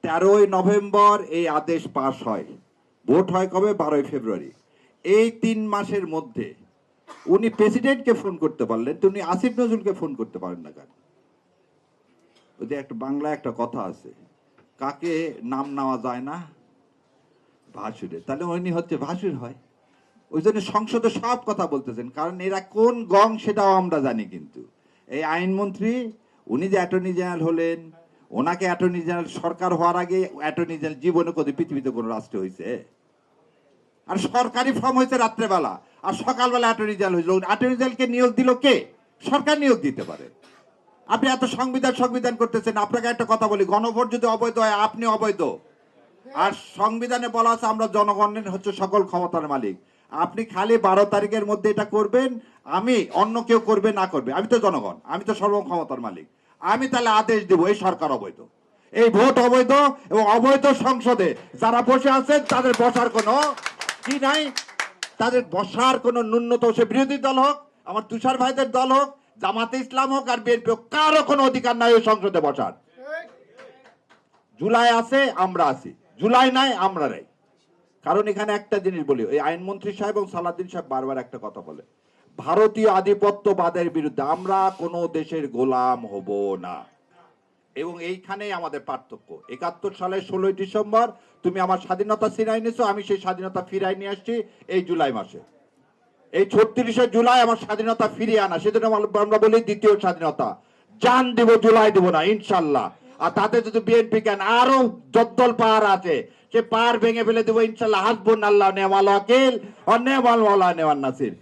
13 November এই আদেশ পাশ হয়, ভোট হয় কবে? 12 ফেব্রুয়ারি। এই 3 মাসের মধ্যে উনি প্রেসিডেন্টকে ফোন করতে পারলেন, তো উনি আসিফ নজরুলকে ফোন করতে পারেন না কেন? ওই যে একটা বাংলায় একটা কথা আছে, কাকে নাম নেওয়া যায় না? ভাসুরে। তাহলে উনি হচ্ছে ভাসুর হয়। ওই জন্য সংসদে সব কথা বলতেছেন, কারণ এরা কোন গং সেটাও আমরা জানি। কিন্তু এই আইনমন্ত্রী, উনি যে অ্যাটর্নি জেনারেল হলেন, ওনাকে অ্যাটর্নি জেনারেল সরকার হওয়ার আগে অ্যাটর্নি জেনারেল জীবনে কোন পৃথিবীতে কোন রাষ্ট্রে হয়েছে? আর সরকারি ফর্ম হয়েছে রাত্রেবেলা, আর সকালবেলা অ্যাটর্নি জেনারেল হয়েছিল। অ্যাটর্নি জেনারেলকে নিয়োগ দিল কে? সরকার নিয়োগ দিতে পারে। আপনি এত সংবিধান সংবিধান করতেছেন। আপনাকে একটা কথা বলি, গণভোট যদি অবৈধ হয়, আপনি অবৈধ। আর সংবিধানে বলা আছে আমরা জনগণের হচ্ছে সকল ক্ষমতার মালিক। আপনি খালি 12 তারিখের মধ্যে এটা করবেন, আমি অন্য কেউ করবে না করবে, আমি তো জনগণ, আমি তো সর্ব ক্ষমতার মালিক। আমি তাহলে আদেশ দেব এই সরকার অবৈধ, এই ভোট অবৈধ, এবং অবৈধ সংসদে যারা বসে আছেন তাদের বসার কোনো কি নাই, তাদের বসার কোনো ন্যূনতম, সে বিরোধী দল হোক, আমার তুষার ভাইদের দল হোক, জামাতে ইসলাম হোক আর বিএনপি হোক, কারো কোনো অধিকার নাই ওই সংসদে বসার। জুলাই আছে, আমরা আছি, জুলাই নাই, আমরা নাই। কারণ এখানে একটা জিনিস বলি, এই আইনমন্ত্রী সাহেব এবং সালাউদ্দিন সাহেব বারবার একটা কথা বলে, ভারতীয় আধিপত্যবাদের বিরুদ্ধে আমরা কোনো দেশের গোলাম হব না। এবং এইখানেই আমাদের পার্থক্য। 71 সালের 16ই ডিসেম্বর তুমি আমার স্বাধীনতা ছিনাই নিয়েছো, আমি সেই স্বাধীনতা ফিরাই নিয়ে আসছি এই জুলাই মাসে। এই 36শে জুলাই আমার স্বাধীনতা ফিরিয়ে আনা, সেজন্য আমরা বলি দ্বিতীয় স্বাধীনতা। জান দিব, জুলাই দিব না ইনশাল্লাহ। আর তাতে যদি বিএনপি কেন আরো জদ্দল পাহাড় আছে, সে পাহাড় ভেঙে ফেলে দেবো ইনশাল্লাহ। হাসবুন আল্লাহ নেওয়াল ওয়াকিল ও নেওয়াল মাওলা নেওয়াল নাসির।